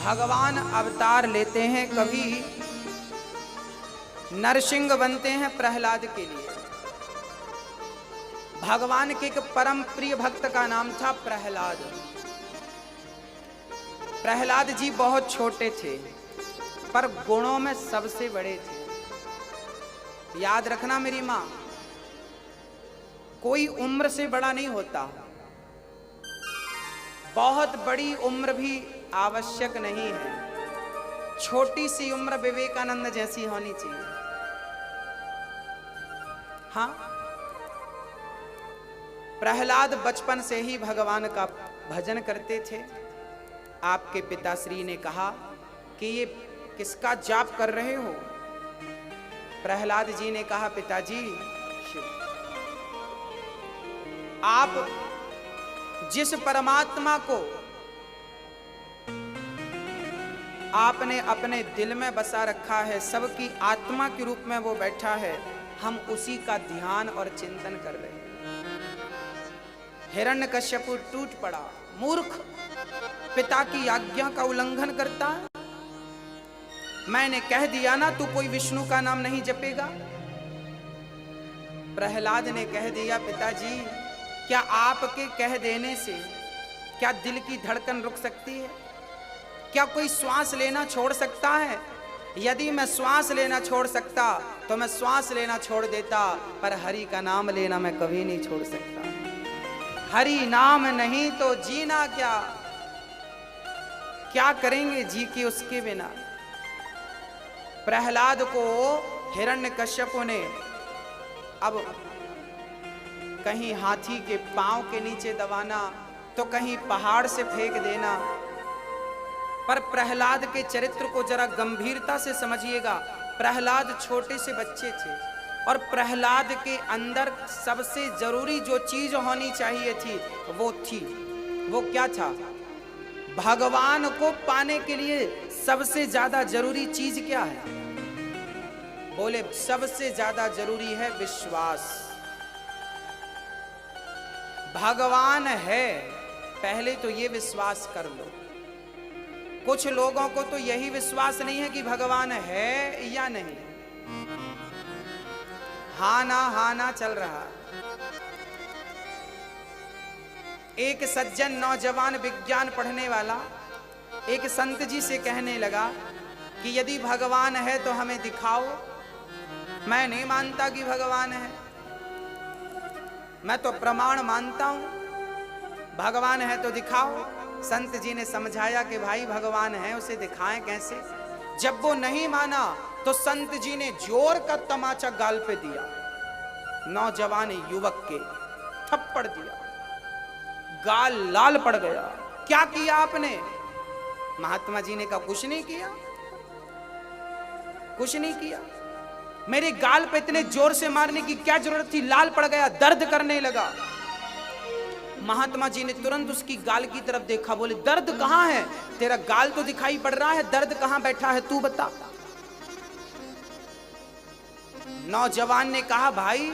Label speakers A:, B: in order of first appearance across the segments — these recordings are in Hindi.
A: भगवान अवतार लेते हैं, कभी नरसिंह बनते हैं प्रहलाद के लिए। भगवान के एक परम प्रिय भक्त का नाम था प्रहलाद। प्रहलाद जी बहुत छोटे थे पर गुणों में सबसे बड़े थे। याद रखना मेरी मां, कोई उम्र से बड़ा नहीं होता, बहुत बड़ी उम्र भी आवश्यक नहीं है, छोटी सी उम्र विवेकानंद जैसी होनी चाहिए। हाँ, प्रहलाद बचपन से ही भगवान का भजन करते थे। आपके पिताश्री ने कहा कि ये किसका जाप कर रहे हो? प्रहलाद जी ने कहा, पिताजी आप जिस परमात्मा को आपने अपने दिल में बसा रखा है, सबकी आत्मा के रूप में वो बैठा है, हम उसी का ध्यान और चिंतन कर रहे हैं। हिरण्यकश्यप टूट पड़ा, मूर्ख, पिता की आज्ञा का उल्लंघन करता है। मैंने कह दिया ना तू कोई विष्णु का नाम नहीं जपेगा। प्रहलाद ने कह दिया, पिताजी क्या आपके कह देने से क्या दिल की धड़कन रुक सकती है? क्या कोई श्वास लेना छोड़ सकता है? यदि मैं श्वास लेना छोड़ सकता तो मैं श्वास लेना छोड़ देता, पर हरि का नाम लेना मैं कभी नहीं छोड़ सकता। हरि नाम नहीं तो जीना क्या, क्या करेंगे जी के उसके बिना। प्रहलाद को हिरण्यकश्यप ने अब कहीं हाथी के पांव के नीचे दबाना तो कहीं पहाड़ से फेंक देना। पर प्रहलाद के चरित्र को जरा गंभीरता से समझिएगा। प्रहलाद छोटे से बच्चे थे और प्रहलाद के अंदर सबसे जरूरी जो चीज होनी चाहिए थी वो थी, वो क्या था? भगवान को पाने के लिए सबसे ज्यादा जरूरी चीज क्या है? बोले, सबसे ज्यादा जरूरी है विश्वास। भगवान है, पहले तो ये विश्वास कर लो। कुछ लोगों को तो यही विश्वास नहीं है कि भगवान है या नहीं। हाँ ना चल रहा। एक सज्जन नौजवान विज्ञान पढ़ने वाला एक संत जी से कहने लगा कि यदि भगवान है तो हमें दिखाओ। मैं नहीं मानता कि भगवान है, मैं तो प्रमाण मानता हूं, भगवान है तो दिखाओ। संत जी ने समझाया कि भाई भगवान है, उसे दिखाएं कैसे? जब वो नहीं माना तो संत जी ने जोर का तमाचा गाल पे दिया, नौजवान युवक के थप्पड़ दिया, गाल लाल पड़ गया। क्या किया आपने? महात्मा जी ने कहा, कुछ नहीं किया, कुछ नहीं किया। मेरे गाल पे इतने जोर से मारने की क्या जरूरत थी? लाल पड़ गया, दर्द करने लगा। महात्मा जी ने तुरंत उसकी गाल की तरफ देखा, बोले, दर्द कहां है? तेरा गाल तो दिखाई पड़ रहा है, दर्द कहां बैठा है तू बता। नौजवान ने कहा, भाई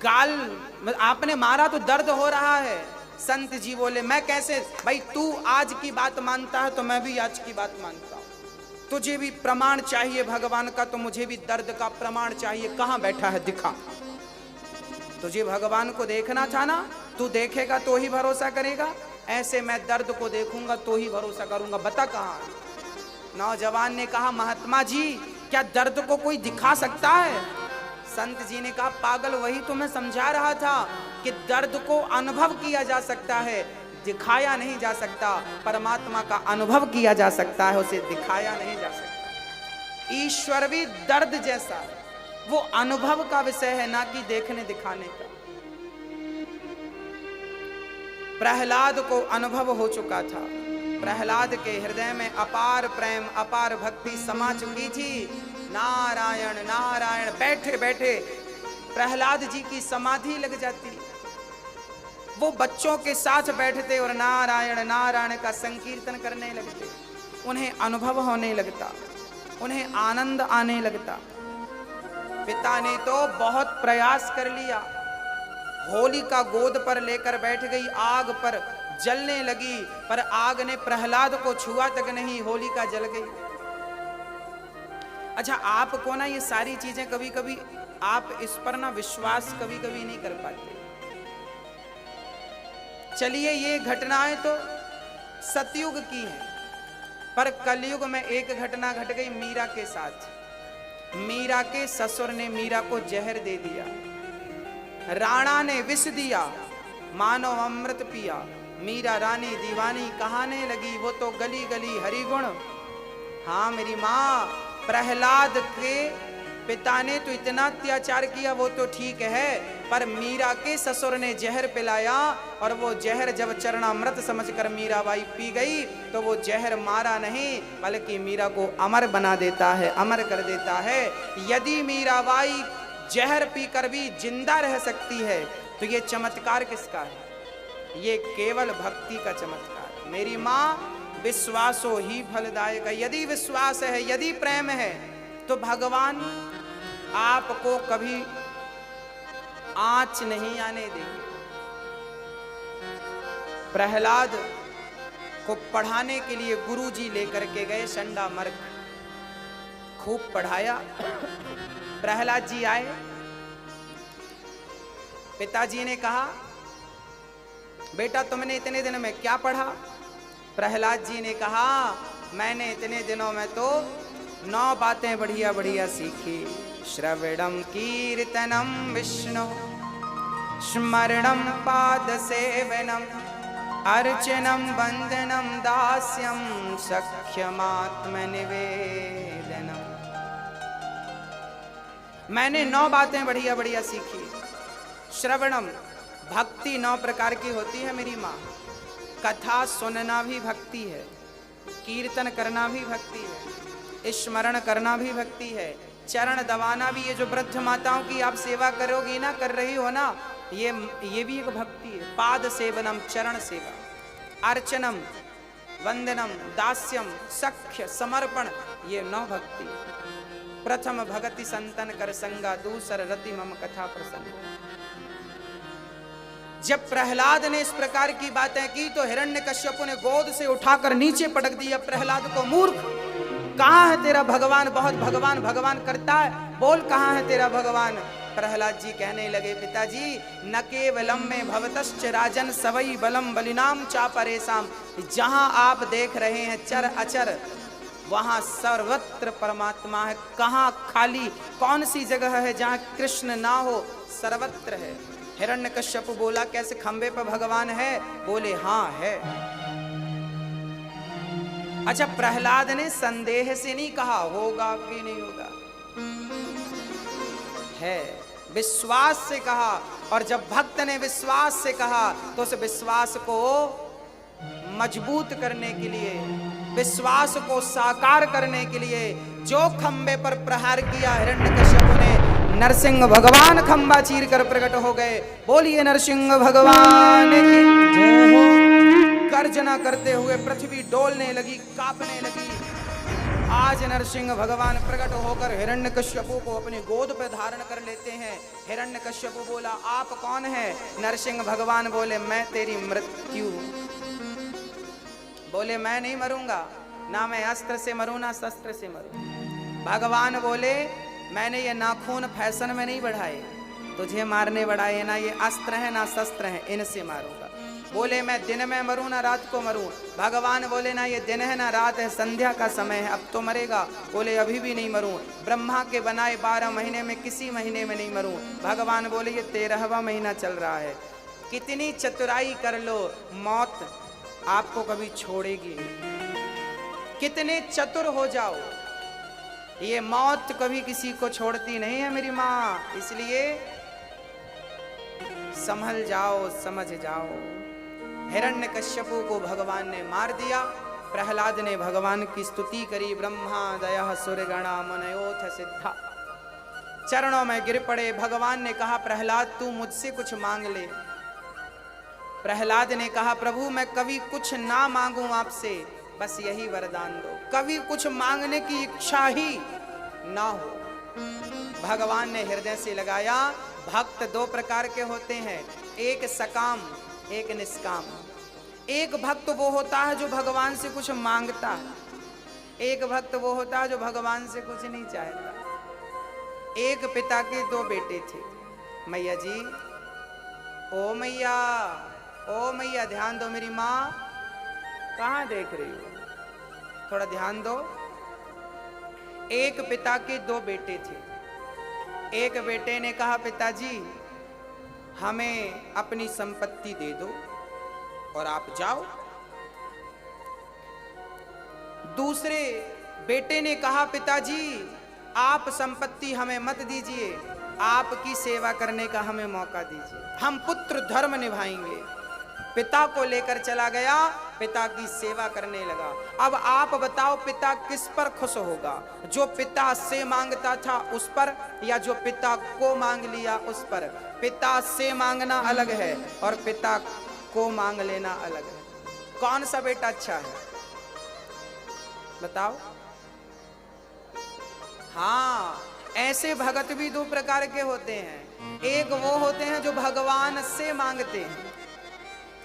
A: गाल आपने मारा तो दर्द हो रहा है। संत जी बोले, मैं कैसे? भाई तू आज की बात मानता है तो मैं भी आज की बात मानता हूं। तुझे भी प्रमाण चाहिए भगवान का तो मुझे भी दर्द का प्रमाण चाहिए। कहां बैठा है दिखा। तुझे भगवान को देखना था ना, तू देखेगा तो ही भरोसा करेगा, ऐसे मैं दर्द को देखूंगा तो ही भरोसा करूंगा, बता कहां है? नौजवान ने कहा, महात्मा जी क्या दर्द को कोई दिखा सकता है? संत जी ने कहा, पागल, वही तो मैं समझा रहा था कि दर्द को अनुभव किया जा सकता है, दिखाया नहीं जा सकता। परमात्मा का अनुभव किया जा सकता है, उसे दिखाया नहीं जा सकता। ईश्वर भी दर्द जैसा है, वो अनुभव का विषय है, ना कि देखने दिखाने का। प्रहलाद को अनुभव हो चुका था। प्रहलाद के हृदय में अपार प्रेम, अपार भक्ति समा चुकी थी। नारायण नारायण बैठे बैठे प्रहलाद जी की समाधि लग जाती। वो बच्चों के साथ बैठते और नारायण नारायण का संकीर्तन करने लगते। उन्हें अनुभव होने लगता, उन्हें आनंद आने लगता। पिता ने तो बहुत प्रयास कर लिया, होलिका गोद पर लेकर बैठ गई, आग पर जलने लगी, पर आग ने प्रहलाद को छुआ तक नहीं, होलिका जल गई। अच्छा, आपको ना ये सारी चीजें कभी कभी आप इस पर ना विश्वास कभी कभी नहीं कर पाते। चलिए, ये घटनाएं तो सतयुग की हैं, पर कलयुग में एक घटना घट गई मीरा के साथ। मीरा के ससुर ने मीरा को जहर दे दिया, राणा ने विष दिया, मानो अमृत पिया। मीरा रानी दीवानी कहाने लगी, वो तो गली गली हरिगुण। हाँ मेरी माँ, प्रहलाद के पिता ने तो इतना अत्याचार किया, वो तो ठीक है, पर मीरा के ससुर ने जहर पिलाया, और वो जहर जब चरणामृत समझकर मीराबाई पी गई, तो वो जहर मारा नहीं, बल्कि मीरा को अमर बना देता है, अमर कर देता है। यदि मीराबाई जहर पीकर भी जिंदा रह सकती है, तो ये चमत्कार किसका है? ये केवल भक्ति का चमत्कार। मेरी माँ, विश्वासो ही फलदायक है। यदि विश्वास है, यदि प्रेम है, तो भगवान आपको कभी आंच नहीं आने देंगे। प्रहलाद को पढ़ाने के लिए गुरुजी लेकर के गए संडा मर्ग, खूब पढ़ाया। प्रहलाद जी आए, पिताजी ने कहा, बेटा तुमने इतने दिन में क्या पढ़ा? प्रहलाद जी ने कहा, मैंने इतने दिनों में तो 9 बातें बढ़िया बढ़िया सीखी। श्रवणम कीर्तनम विष्णु, स्मरणम पाद सेवनम, अर्चनम वंदनम दास्यम, सख्यमात्म निवेदनम। मैंने 9 बातें बढ़िया बढ़िया सीखी। श्रवणम, भक्ति 9 प्रकार की होती है मेरी माँ। कथा सुनना भी भक्ति है, कीर्तन करना भी भक्ति है, स्मरण करना भी भक्ति है, चरण दबाना भी। ये जो वृद्ध माताओं की आप सेवा करोगी ना, कर रही हो ना, ये भी एक भक्ति है। पाद सेवनम, चरण सेवा, अर्चनम, वंदनम, दास्यम, सख्य, समर्पण, ये 9 भक्ति। प्रथम भगति संतन कर संगा, दूसर रति मम कथा प्रसंग। जब प्रहलाद ने इस प्रकार की बातें की, तो हिरण्यकश्यप ने गोद से उठाकर नीचे पटक दिया प्रहलाद को। मूर्ख, कहाँ है तेरा भगवान? बहुत भगवान भगवान करता है, बोल कहाँ है तेरा भगवान? प्रहलाद जी कहने लगे, पिताजी, न केवलम में भवतश्च राजन सवई बलम बलिनाम चापरेसाम। जहां आप देख रहे हैं चर अचर, वहां सर्वत्र परमात्मा है। कहाँ खाली, कौन सी जगह है जहां कृष्ण ना हो? सर्वत्र है। हिरण्यकश्यप बोला, कैसे खंबे पर भगवान है? बोले हाँ है। अच्छा, प्रहलाद ने संदेह से नहीं कहा होगा कि नहीं होगा, है, विश्वास से कहा। और जब भक्त ने विश्वास से कहा, तो उस विश्वास को मजबूत करने के लिए, विश्वास को साकार करने के लिए जो खंबे पर प्रहार किया हिरण्यकश्यप ने, नरसिंह भगवान खंबा चीर कर प्रकट हो गए। बोलिए नरसिंह भगवान की जय हो। गर्जना करते हुए पृथ्वी डोलने लगी, कांपने लगी। आज नरसिंह भगवान प्रकट होकर हिरण्यकश्यपु को अपनी गोद पर धारण कर लेते हैं। हिरण्यकश्यपु बोला, आप कौन है? नरसिंह भगवान बोले, मैं तेरी मृत्यु। बोले, मैं नहीं मरूंगा, ना मैं अस्त्र से मरूं ना शस्त्र से मरूं। भगवान बोले, मैंने ये नाखून फैशन में नहीं बढ़ाए, तुझे मारने बढ़ाए। ना ये अस्त्र है ना शस्त्र है, इनसे मारूंगा। बोले, मैं दिन में मरूं ना रात को मरूं। भगवान बोले, ना ये दिन है ना रात है, संध्या का समय है, अब तो मरेगा। बोले, अभी भी नहीं मरूं। ब्रह्मा के बनाए 12 महीने में किसी महीने में नहीं मरूं। भगवान बोले, ये 13वां महीना चल रहा है। कितनी चतुराई कर लो, मौत आपको कभी छोड़ेगी नहीं। कितने चतुर हो जाओ, ये मौत कभी किसी को छोड़ती नहीं है मेरी माँ। इसलिए संभल जाओ, समझ जाओ। हिरण्यकश्यपु को भगवान ने मार दिया। प्रहलाद ने भगवान की स्तुति करी। ब्रह्मा दया सूर्यगणा मनयोथ सिद्धा, चरणों में गिर पड़े। भगवान ने कहा, प्रहलाद तू मुझसे कुछ मांग ले। प्रहलाद ने कहा, प्रभु मैं कभी कुछ ना मांगूं आपसे, बस यही वरदान दो, कभी कुछ मांगने की इच्छा ही ना हो। भगवान ने हृदय से लगाया। भक्त 2 प्रकार के होते हैं, एक सकाम एक निष्काम। एक भक्त वो होता है जो भगवान से कुछ मांगता है, एक भक्त वो होता है जो भगवान से कुछ नहीं चाहता। एक पिता के दो बेटे थे। मैया जी, ओ मैया, ओ मैया, ध्यान दो, मेरी माँ कहाँ देख रही हो, थोड़ा ध्यान दो। एक पिता के दो बेटे थे। एक बेटे ने कहा, पिताजी हमें अपनी संपत्ति दे दो और आप जाओ। दूसरे बेटे ने कहा, पिताजी आप संपत्ति हमें मत दीजिए, आपकी सेवा करने का हमें मौका दीजिए, हम पुत्र धर्म निभाएंगे। पिता को लेकर चला गया, पिता की सेवा करने लगा। अब आप बताओ पिता किस पर खुश होगा, जो पिता से मांगता था उस पर, या जो पिता को मांग लिया उस पर? पिता से मांगना अलग है और पिता को मांग लेना अलग है। कौन सा बेटा अच्छा है बताओ? हाँ, ऐसे भगत भी दो प्रकार के होते हैं। एक वो होते हैं जो भगवान से मांगते हैं,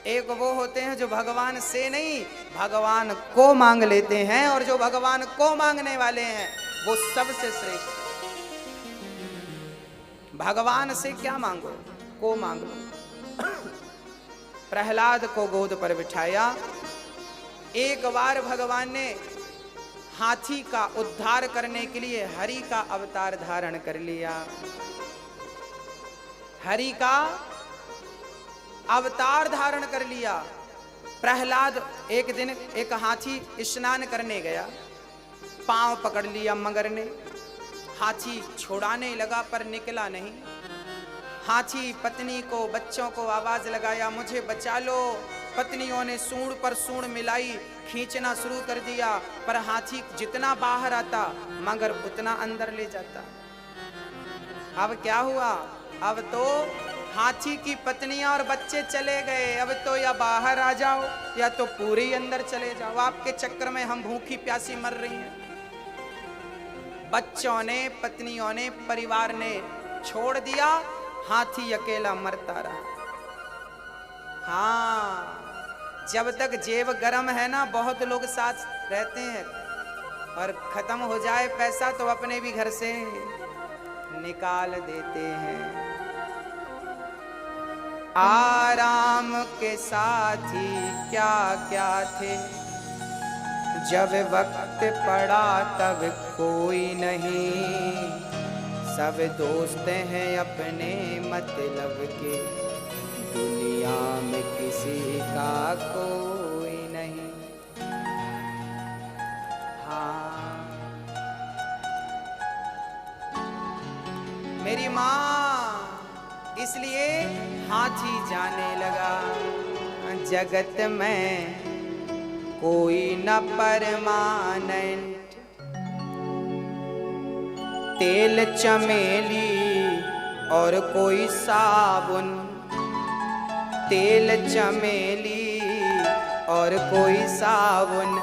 A: एक वो होते हैं जो भगवान से नहीं भगवान को मांग लेते हैं, और जो भगवान को मांगने वाले हैं वो सबसे श्रेष्ठ। भगवान से क्या मांगो, को मांग लो। प्रहलाद को गोद पर बिठाया। एक बार भगवान ने हाथी का उद्धार करने के लिए हरि का अवतार धारण कर लिया। हरि का अवतार धारण कर लिया। प्रहलाद एक दिन एक हाथी स्नान करने गया, पांव पकड़ लिया मगर ने। हाथी छुड़ाने लगा पर निकला नहीं। हाथी पत्नी को, बच्चों को आवाज लगाया, मुझे बचा लो। पत्नियों ने सूंड पर सूंड मिलाई, खींचना शुरू कर दिया, पर हाथी जितना बाहर आता मगर उतना अंदर ले जाता। अब क्या हुआ? अब तो हाथी की पत्नियां और बच्चे चले गए। अब तो या बाहर आ जाओ या तो पूरे ही अंदर चले जाओ। आपके चक्कर में हम भूखी प्यासी मर रही हैं। बच्चों ने, पत्नियों ने, परिवार ने छोड़ दिया, हाथी अकेला मरता रहा। हाँ, जब तक जेब गरम है ना, बहुत लोग साथ रहते हैं, और खत्म हो जाए पैसा तो अपने भी घर से निकाल देते हैं। आराम के साथी क्या क्या थे, जब वक्त पड़ा तब कोई नहीं। सब दोस्त हैं अपने मतलब के, दुनिया में किसी का कोई नहीं। हाँ, मेरी माँ, इसलिए हाथी जाने लगा, जगत में कोई न परमानेंट। तेल चमेली और कोई साबुन, तेल चमेली और कोई साबुन,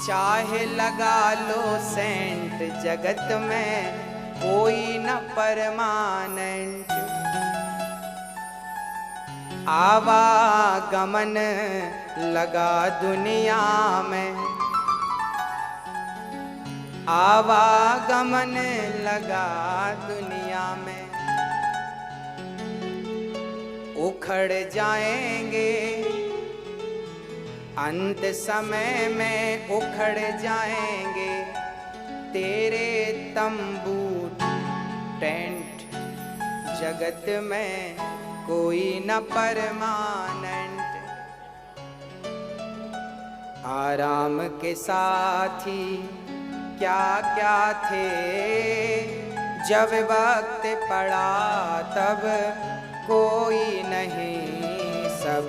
A: चाहे लगा लो सेंट, जगत में कोई न परमानेंट। आवागमन लगा दुनिया में, आवागमन लगा दुनिया में। उखड़ जाएंगे अंत समय में, उखड़ जाएंगे तेरे तंबू टेंट, जगत में कोई न परमानेंट। आराम के साथी क्या क्या थे, जब वक्त पड़ा तब कोई नहीं। सब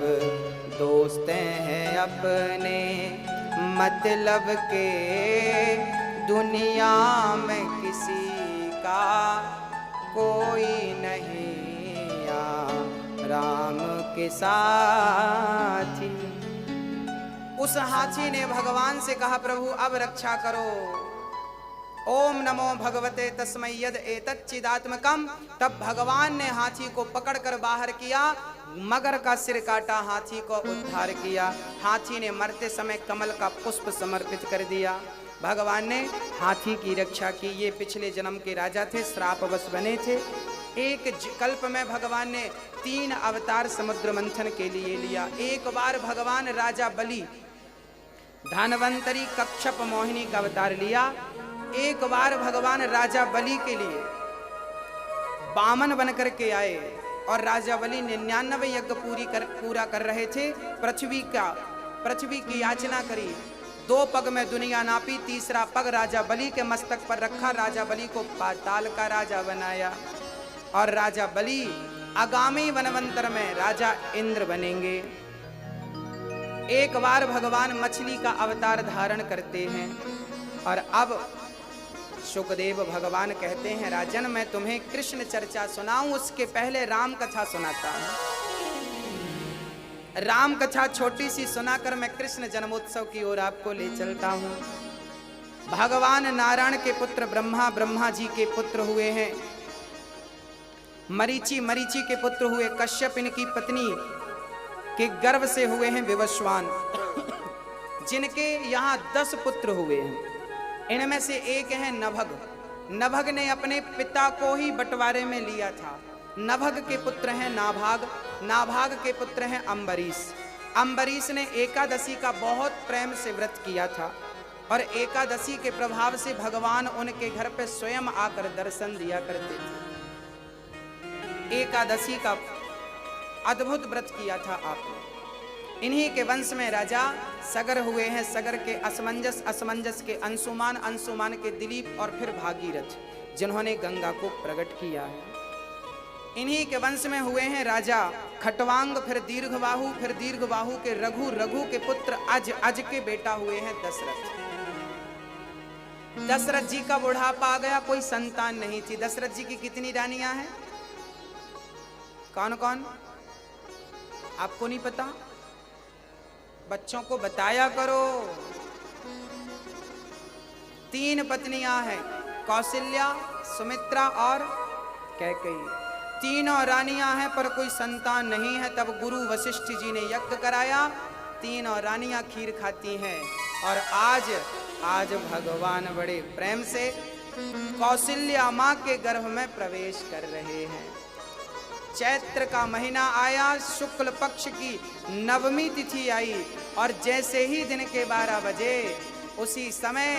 A: दोस्त हैं अपने मतलब के, दुनिया में किसी का कोई नहीं। राम के साथी। उस हाथी ने भगवान से कहा, प्रभु अब रक्षा करो। ओम नमो भगवते तस्मै यद एतच्चिदात्मकम्। तब भगवान ने हाथी को पकड़कर बाहर किया। मगर का सिर काटा, हाथी को उद्धार किया। हाथी ने मरते समय कमल का पुष्प समर्पित कर दिया। भगवान ने हाथी की रक्षा की। ये पिछले जन्म के राजा थे, श्रापवश बने थे। एक कल्प में भगवान ने 3 अवतार समुद्र मंथन के लिए लिया। एक बार भगवान राजा बलि धनवंतरी कच्छप मोहिनी का अवतार लिया। एक बार भगवान राजा बलि के लिए बामन बनकर के आए और राजा बलि 99 यज्ञ पूरा कर रहे थे। पृथ्वी की याचना करी। 2 पग में दुनिया नापी, तीसरा पग राजा बलि के मस्तक पर रखा। राजा बलि को पाताल का राजा बनाया और राजा बलि आगामी वनवंतर में राजा इंद्र बनेंगे। एक बार भगवान मछली का अवतार धारण करते हैं और अब शुकदेव भगवान कहते हैं, राजन मैं तुम्हें कृष्ण चर्चा सुनाऊं, उसके पहले राम कथा सुनाता हूं। राम कथा छोटी सी सुनाकर मैं कृष्ण जन्मोत्सव की ओर आपको ले चलता हूं। भगवान नारायण के पुत्र ब्रह्मा जी के पुत्र हुए हैं। मरीचि के पुत्र हुए कश्यप, इनकी पत्नी के गर्भ से हुए हैं विवस्वान, जिनके यहाँ 10 पुत्र हुए हैं। इनमें से एक है नभग। नभग ने अपने पिता को ही बंटवारे में लिया था। नभग के पुत्र हैं नाभाग। नाभाग के पुत्र हैं अम्बरीश। अम्बरीश ने एकादशी का बहुत प्रेम से व्रत किया था और एकादशी के प्रभाव से भगवान उनके घर पे स्वयं आकर दर्शन दिया करते थे। एकादशी का अद्भुत व्रत किया था आपने। इन्हीं के वंश में राजा सगर हुए हैं। सगर के असमंजस के अंशुमान के दिलीप और फिर भागीरथ, जिन्होंने गंगा को प्रकट किया है। इन्हीं के वंश में हुए हैं राजा खटवांग, फिर दीर्घबाहु के रघु के पुत्र अज के बेटा हुए हैं दशरथ। दशरथ जी का बुढ़ापा आ गया, कोई संतान नहीं थी। दशरथ जी की कितनी रानियां हैं? कौन कौन? आपको नहीं पता? बच्चों को बताया करो। 3 पत्नियां हैं, कौशल्या, सुमित्रा और कैकेयी। तीनों रानियां हैं पर कोई संतान नहीं है। तब गुरु वशिष्ठ जी ने यज्ञ कराया। तीनों रानियां खीर खाती हैं और आज भगवान बड़े प्रेम से कौशल्या माँ के गर्भ में प्रवेश कर रहे हैं। चैत्र का महीना आया, शुक्ल पक्ष की नवमी तिथि आई और जैसे ही दिन के 12 बजे उसी समय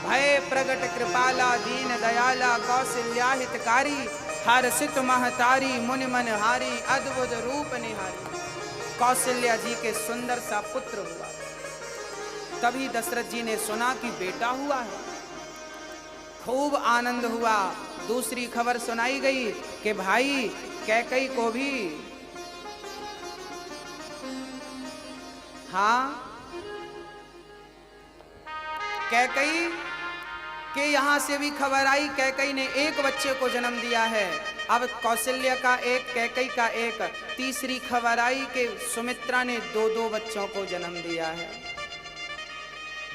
A: भय प्रगट कृपाला दीन दयाला कौशल्या हितकारी हर्षित महतारी मुनि मन हारी अद्भुत रूप निहारी। कौशल्या जी के सुंदर सा पुत्र हुआ। तभी दशरथ जी ने सुना कि बेटा हुआ है। खूब आनंद हुआ। दूसरी खबर सुनाई गई कि भाई कैकेयी को भी, कैकेयी के यहां से भी खबर आई। कैकेयी ने एक बच्चे को जन्म दिया है। अब कौशल्या का एक, कैकेयी का एक। तीसरी खबर आई कि सुमित्रा ने 2 बच्चों को जन्म दिया है।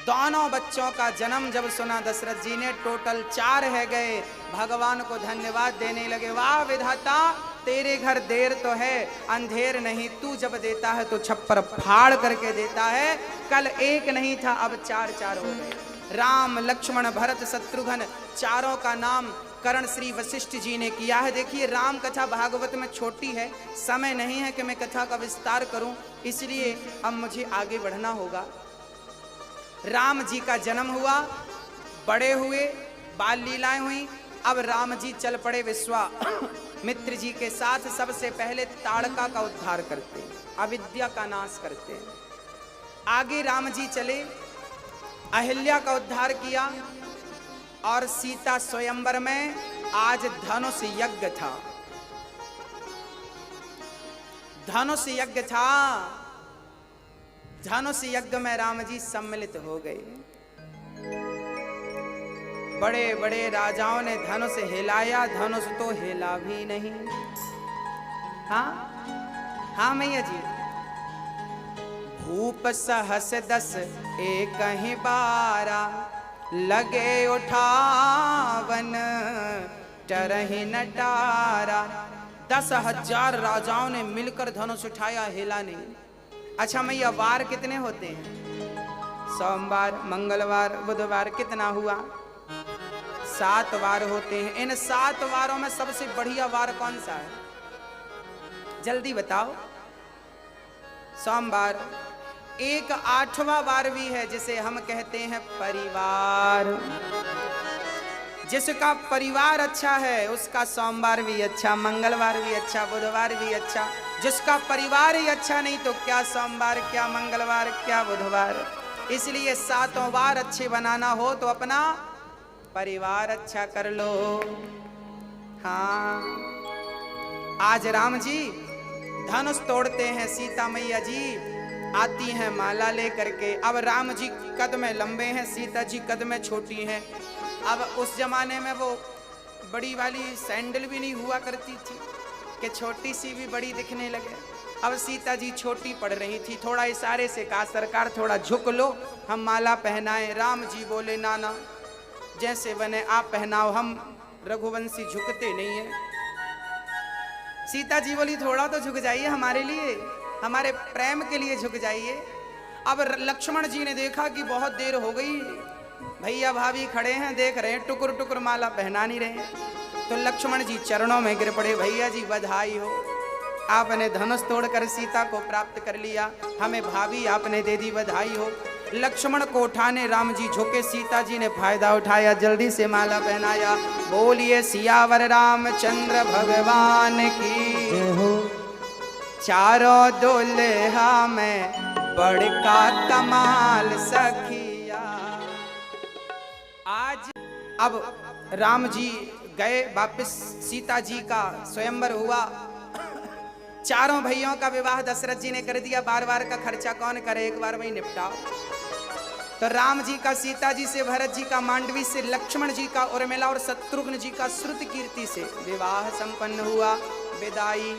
A: दोनों बच्चों का जन्म जब सुना दशरथ जी ने, टोटल 4 है गए। भगवान को धन्यवाद देने लगे। वाह विधाता, तेरे घर देर तो है, अंधेर नहीं। तू जब देता है तो छप्पर फाड़ करके देता है। कल 1 नहीं था, अब 4 हो गए। राम, लक्ष्मण, भरत, शत्रुघ्न, चारों का नामकरण श्री वशिष्ठ जी ने किया है। देखिए, राम कथा भागवत में छोटी है, समय नहीं है कि मैं कथा का विस्तार करूं, इसलिए अब मुझे आगे बढ़ना होगा। राम जी का जन्म हुआ, बड़े हुए, बाल लीलाएं हुई। अब राम जी चल पड़े विश्वामित्र जी के साथ। सबसे पहले ताड़का का उद्धार करते हैं, अविद्या का नाश करते हैं। आगे राम जी चले, अहिल्या का उद्धार किया और सीता स्वयंवर में आज धनुष यज्ञ था। धनुष यज्ञ था। धनुष यज्ञ में राम जी सम्मिलित हो गए। बड़े बड़े राजाओं ने धनुष हिलाया, धनुष तो हिला भी नहीं। हाँ मैया जी। भूप सहस 10 एक ही 12 लगे उठावन टरहि नटारा। 10,000 राजाओं ने मिलकर धनुष उठाया, हिला नहीं। अच्छा मैया, वार कितने होते हैं? सोमवार, मंगलवार, बुधवार, कितना हुआ? 7 वार होते हैं। इन 7 वारों में सबसे बढ़िया वार कौन सा है? जल्दी बताओ। सोमवार। एक 8वां वार भी है जिसे हम कहते हैं परिवार। जिसका परिवार अच्छा है उसका सोमवार भी अच्छा, मंगलवार भी अच्छा, बुधवार भी अच्छा। जिसका परिवार ही अच्छा नहीं तो क्या सोमवार, क्या मंगलवार, क्या बुधवार। इसलिए 7 वार अच्छे बनाना हो तो अपना परिवार अच्छा कर लो। हाँ, आज राम जी धनुष तोड़ते हैं, सीता मैया जी आती हैं माला लेकर के। अब राम जी कद में लंबे हैं, सीता जी कद में छोटी हैं। अब उस जमाने में वो बड़ी वाली सैंडल भी नहीं हुआ करती थी कि छोटी सी भी बड़ी दिखने लगे। अब सीता जी छोटी पड़ रही थी। थोड़ा इशारे से कहा, सरकार थोड़ा झुक लो, हम माला पहनाएं। राम जी बोले, नाना जैसे बने आप पहनाओ, हम रघुवंशी झुकते नहीं है। सीता जी बोली, थोड़ा तो झुक जाइए हमारे लिए, हमारे प्रेम के लिए झुक जाइए। अब लक्ष्मण जी ने देखा कि बहुत देर हो गई, भैया भाभी खड़े हैं, देख रहे हैं, टुकुर टुकुर माला पहना नहीं रहे। तो लक्ष्मण जी चरणों में गिर पड़े, भैया जी बधाई हो, आपने धनुष तोड़कर सीता को प्राप्त कर लिया, हमें भाभी आपने दे दी, बधाई हो। लक्ष्मण को उठाने राम जी झुके, सीता जी ने फायदा उठाया, जल्दी से माला पहनाया। बोलिए सियावर रामचंद्र भगवान की। चारों दुल्हा में बड़का कमाल सखिया। आज अब राम जी गए वापस, सीता जी का स्वयंवर हुआ, चारों भाइयों का विवाह दशरथ जी ने कर दिया। बार बार का खर्चा कौन करे, एक बार में ही निपटाओ। तो राम जी का सीता जी से, भरत जी का मांडवी से, लक्ष्मण जी का उर्मिला और शत्रुघ्न जी का श्रुत कीर्ति से विवाह संपन्न हुआ। विदाई।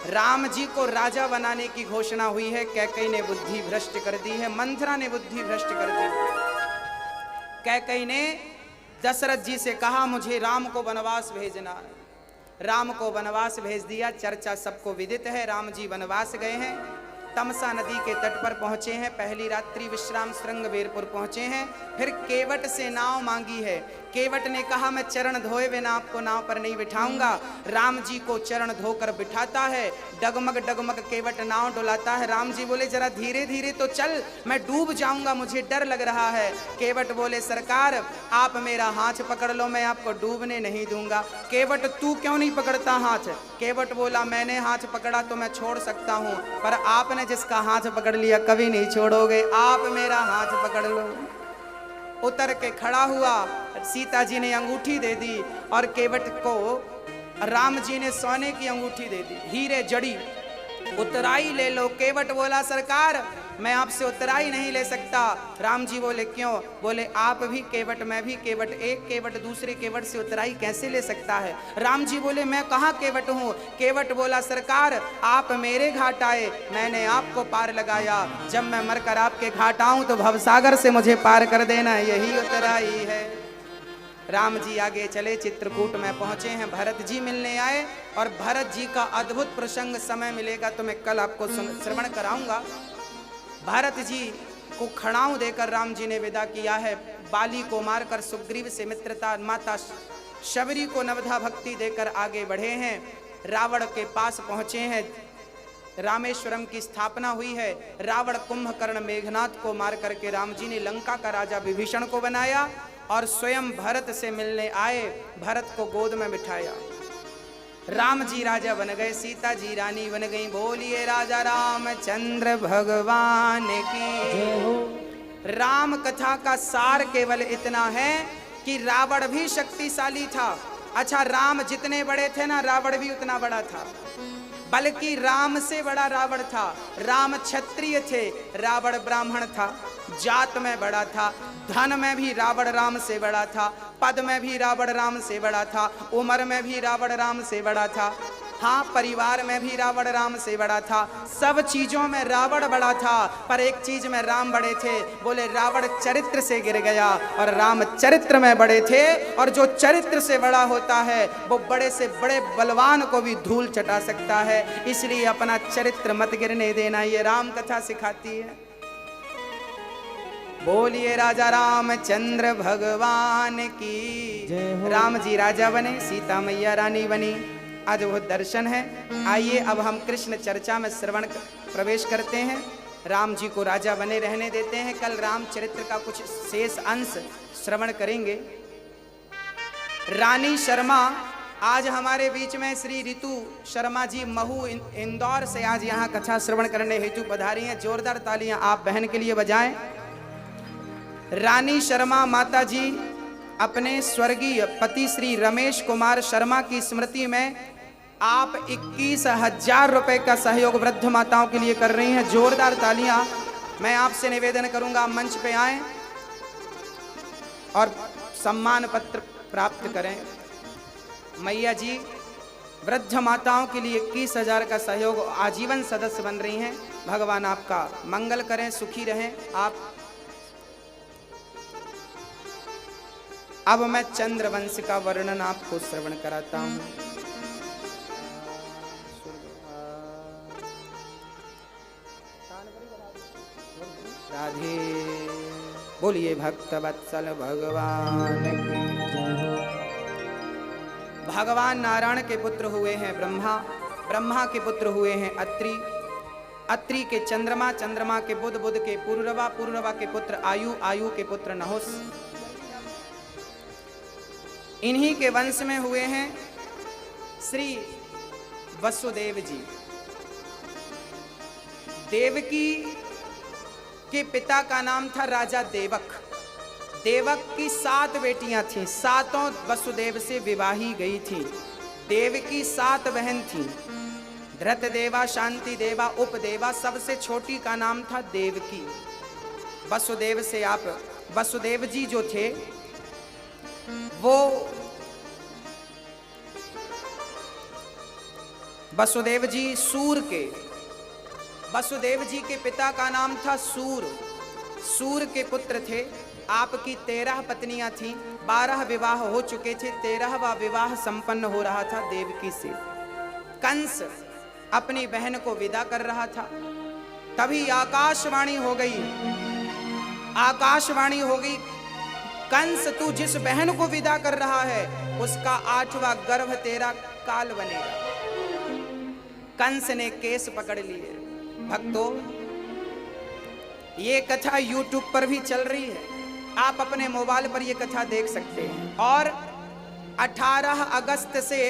A: राम जी को राजा बनाने की घोषणा हुई है। कैकेयी ने बुद्धि भ्रष्ट कर दी है, मंथरा ने बुद्धि भ्रष्ट कर दी। कैकेयी ने दशरथ जी से कहा, मुझे राम को वनवास भेजना है। राम को वनवास भेज दिया। चर्चा सबको विदित है, राम जी वनवास गए हैं, तमसा नदी के तट पर पहुंचे हैं, पहली रात्रि विश्राम श्रृंगबेरपुर पहुंचे हैं। फिर केवट से नाव मांगी है। केवट ने कहा, मैं चरण धोए बिना आपको नाव पर नहीं बिठाऊंगा। राम जी को चरण धोकर बिठाता है, डगमग डगमग केवट नाव डुलाता है। राम जी बोले, जरा धीरे धीरे तो चल, मैं डूब जाऊंगा, मुझे डर लग रहा है। केवट बोले, सरकार आप मेरा हाथ पकड़ लो, मैं आपको डूबने नहीं दूंगा। केवट, तू क्यों नहीं पकड़ता हाथ? केवट बोला, मैंने हाथ पकड़ा तो मैं छोड़ सकता हूँ, पर आपने जिसका हाथ पकड़ लिया कभी नहीं छोड़ोगे, आप मेरा हाथ पकड़ लो। उतर के खड़ा हुआ, सीता जी ने अंगूठी दे दी और केवट को राम जी ने सोने की अंगूठी दे दी, हीरे जड़ी। उतराई ले लो। केवट बोला, सरकार मैं आपसे उतराई नहीं ले सकता। राम जी बोले, क्यों? बोले, आप भी केवट, मैं भी केवट, एक केवट दूसरे केवट से उतराई कैसे ले सकता है? राम जी बोले, मैं कहाँ केवट हूँ? केवट बोला, सरकार आप मेरे घाट आए, मैंने आपको पार लगाया, जब मैं मरकर आपके घाट आऊँ तो भवसागर से मुझे पार कर देना, यही उतराई है। राम जी आगे चले, चित्रकूट में पहुंचे हैं, भरत जी मिलने आए और भरत जी का अद्भुत प्रसंग समय मिलेगा तो मैं कल आपको श्रवण कराऊंगा। भरत जी को खड़ाऊ देकर राम जी ने विदा किया है। बाली को मारकर सुग्रीव से मित्रता, माता शबरी को नवधा भक्ति देकर आगे बढ़े हैं। रावण के पास पहुंचे हैं, रामेश्वरम की स्थापना हुई है। रावण कुंभकर्ण मेघनाथ को मार करके राम जी ने लंका का राजा विभीषण को बनाया और स्वयं भरत से मिलने आए, भरत को गोद में बिठाया। राम जी राजा बन गए, सीता जी रानी बन गई। बोलिए राजा रामचंद्र भगवान की। राम कथा का सार केवल इतना है कि रावण भी शक्तिशाली था। अच्छा, राम जितने बड़े थे ना, रावण भी उतना बड़ा था, बल्कि राम से बड़ा रावण था। राम क्षत्रिय थे, रावण ब्राह्मण था, जात में बड़ा था, धन में भी रावण राम से बड़ा था, पद में भी रावण राम से बड़ा था, उम्र में भी रावण राम से बड़ा था। हाँ, परिवार में भी रावण राम से बड़ा था, सब चीजों में रावण बड़ा था, पर एक चीज में राम बड़े थे। बोले रावण चरित्र से गिर गया और राम चरित्र में बड़े थे। और जो चरित्र से बड़ा होता है वो बड़े से बड़े बलवान को भी धूल चटा सकता है। इसलिए अपना चरित्र मत गिरने देना, ये राम कथा सिखाती है। बोलिए राजा रामचंद्र भगवान की। राम जी राजा बने, सीता मैया रानी बनी। आज वो दर्शन है। आइए अब हम कृष्ण चर्चा में श्रवण प्रवेश करते हैं। राम जी को राजा बने रहने देते हैं। कल रामचरित्र का कुछ शेष अंश श्रवण करेंगे। रानी शर्मा आज हमारे बीच में श्री ऋतु शर्मा जी महू इंदौर से आज यहाँ कथा श्रवण करने हेतु पधारी हैं। जोरदार तालियां आप बहन के लिए बजाएं। रानी शर्मा माता जी अपने स्वर्गीय पति श्री रमेश कुमार शर्मा की स्मृति में आप 21,000 रुपए का सहयोग वृद्ध माताओं के लिए कर रही हैं। जोरदार तालियां। मैं आपसे निवेदन करूंगा मंच पे आएं और सम्मान पत्र प्राप्त करें। मैया जी वृद्ध माताओं के लिए 21,000 का सहयोग, आजीवन सदस्य बन रही हैं। भगवान आपका मंगल करें, सुखी रहें आप। अब मैं चंद्रवंश का वर्णन आपको श्रवण कराता हूं। राधे। बोलिए भक्त वत्सल भगवान की। भगवान नारायण के पुत्र हुए हैं ब्रह्मा, ब्रह्मा के पुत्र हुए हैं अत्रि, अत्रि के चंद्रमा, चंद्रमा के बुध, बुध के पुरुरवा, पुरुरवा के पुत्र आयु, आयु के पुत्र नहुस। इन्हीं के वंश में हुए हैं श्री वसुदेव जी। देवकी के पिता का नाम था राजा देवक। देवक की 7 बेटियां थीं, सातों वसुदेव से विवाही गई थीं। देवकी 7 बहन थीं। धृत देवा, शांति देवा, उपदेवा, सबसे छोटी का नाम था देवकी। वसुदेव से आप वसुदेव जी जो थे वो वसुदेव जी सूर के, वसुदेव जी के पिता का नाम था सूर, सूर के पुत्र थे। आपकी 13 पत्नियां थीं, 12 विवाह हो चुके थे, 13वां विवाह संपन्न हो रहा था देवकी से। कंस अपनी बहन को विदा कर रहा था, तभी आकाशवाणी हो गई। आकाशवाणी हो गई, कंस तू जिस बहन को विदा कर रहा है उसका 8वां गर्भ तेरा काल बनेगा। कंस ने केस पकड़ लिए। भक्तों, ये कथा YouTube पर भी चल रही है, आप अपने मोबाइल पर ये कथा देख सकते हैं। और 18 अगस्त से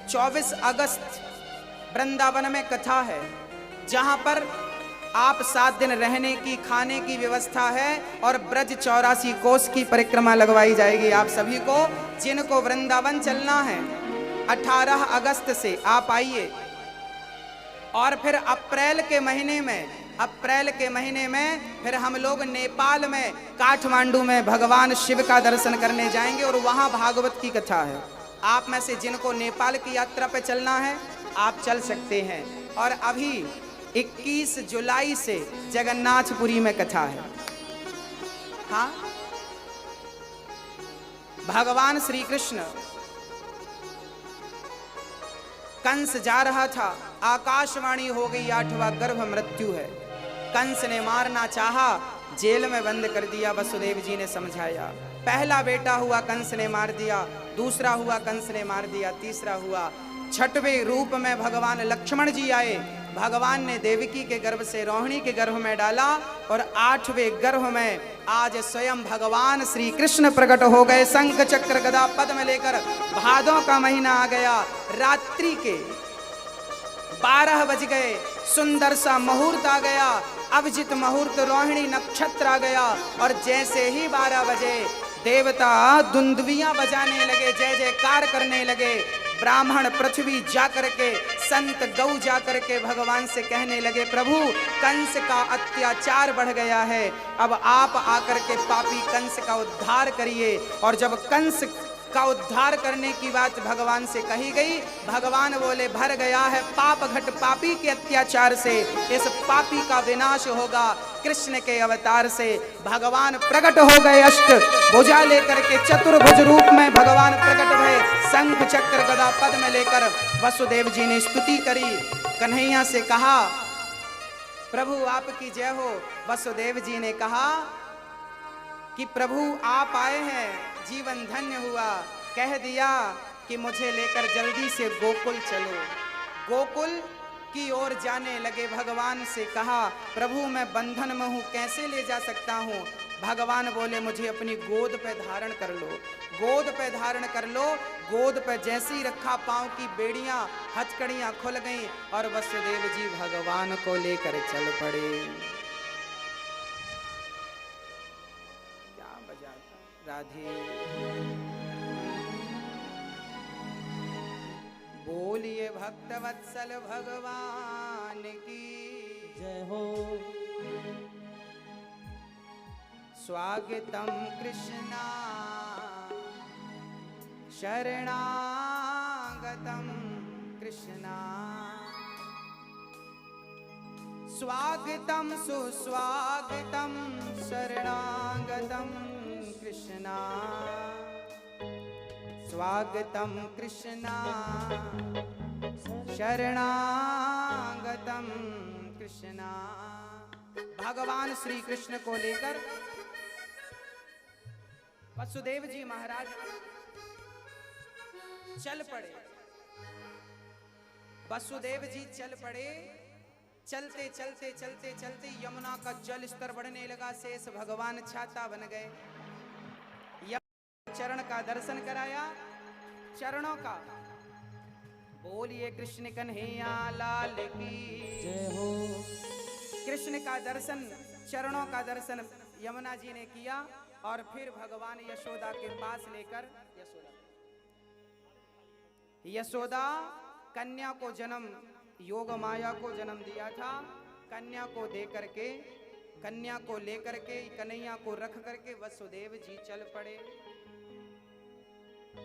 A: 24 अगस्त वृंदावन में कथा है, जहां पर आप 7 दिन रहने की, खाने की व्यवस्था है और ब्रज 84 कोस की परिक्रमा लगवाई जाएगी आप सभी को, जिनको वृंदावन चलना है। 18 अगस्त से आप आइए। और फिर अप्रैल के महीने में फिर हम लोग नेपाल में काठमांडू में भगवान शिव का दर्शन करने जाएंगे और वहां भागवत की कथा है। आप में से जिनको नेपाल की यात्रा पे चलना है आप चल सकते हैं। और अभी 21 जुलाई से जगन्नाथपुरी में कथा है। हाँ, भगवान श्री कृष्ण, कंस जा रहा था, आकाशवाणी हो गई 8वां गर्भ मृत्यु है। कंस ने मारना चाहा, जेल में बंद कर दिया। वसुदेव जी ने समझाया। पहला बेटा हुआ, कंस ने मार दिया। दूसरा हुआ, कंस ने मार दिया। तीसरा हुआ। 6वें रूप में भगवान लक्ष्मण जी आए। भगवान ने देवकी के गर्भ से रोहिणी के गर्भ में डाला और 8वें गर्भ में आज स्वयं भगवान श्री कृष्ण प्रकट हो गए। शंख चक्र गदा पद्म लेकर भादों का महीना आ गया। रात्रि के 12 बज गए, सुंदर सा मुहूर्त आ गया। अभिजित मुहूर्त, रोहिणी नक्षत्र आ गया। और जैसे ही 12 बजे देवता दुंदुभियां बजाने लगे, जय जयकार करने लगे। ब्राह्मण पृथ्वी जाकर के, संत गौ जाकर के भगवान से कहने लगे, प्रभु कंस का अत्याचार बढ़ गया है, अब आप आकर के पापी कंस का उद्धार करिए। और जब कंस का उद्धार करने की बात भगवान से कही गई। भगवान बोले भर गया है पाप घट पापी के अत्याचार से, इस पापी का विनाश होगा कृष्ण के अवतार से। भगवान प्रकट हो गए, अष्ट भुजा लेकर के चतुर्भुज रूप में भगवान प्रकट भये, शंख चक्र गदा पद्म लेकर। वसुदेव जी ने स्तुति करी, कन्हैया से कहा प्रभु आपकी जय हो। वसुदेव जी ने कहा कि प्रभु आप आए हैं, जीवन धन्य हुआ। कह दिया कि मुझे लेकर जल्दी से गोकुल चलो। गोकुल की ओर जाने लगे। भगवान से कहा प्रभु मैं बंधन में हूँ, कैसे ले जा सकता हूँ? भगवान बोले मुझे अपनी गोद पे धारण कर लो। गोद पे धारण कर लो। गोद पे जैसे ही रखा, पांव की बेड़ियां हथकड़ियां खुल गईं और वसुदेव जी भगवान को लेकर चल पड़े। क्या बजाता राधे। बोलिए भक्त वत्सल भगवान की
B: जय हो।
A: स्वागतम कृष्णा शरणागतम कृष्णा, स्वागतम सुस्वागतम शरणागतम कृष्णा, स्वागतम कृष्णा शरणागतम कृष्णा। भगवान श्री कृष्ण को लेकर वसुदेव जी महाराज चल पड़े। वसुदेव जी चल पड़े। चलते चलते चलते चलते यमुना का जल स्तर बढ़ने लगा। शेष भगवान छाता बन गए। चरण का दर्शन कराया, चरणों का। बोलिए कृष्ण कन्हैया लाल की
B: जय हो।
A: कृष्ण का दर्शन, चरणों का दर्शन यमुना जी ने किया और फिर भगवान यशोदा के पास लेकर यशोदा कन्या को जन्म, योग माया को जन्म दिया था। कन्या को दे करके, कन्या को लेकर के, कन्हैया को रख करके वसुदेव जी चल पड़े।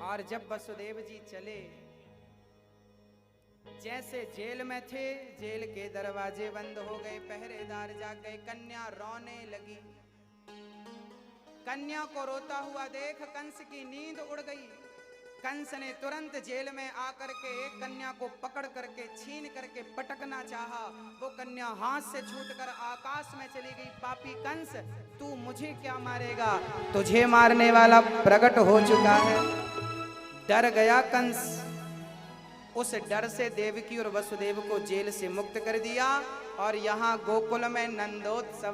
A: और जब वसुदेव जी चले, जैसे जेल में थे, जेल के दरवाजे बंद हो गए, पहरेदार जाग गए। कन्या रोने लगी। कन्या को रोता हुआ देख कंस की नींद उड़ गई। कंस ने तुरंत जेल में आकर के एक कन्या को पकड़ करके छीन करके पटकना चाहा। वो कन्या हाथ से छूटकर आकाश में चली गई। पापी कंस, तू मुझे क्या मारेगा? तुझे मारने वाला प्रकट हो चुका है। डर गया कंस। उस डर से देवकी और वसुदेव को जेल से मुक्त कर दिया और यहाँ गोकुल में नंदोत्सव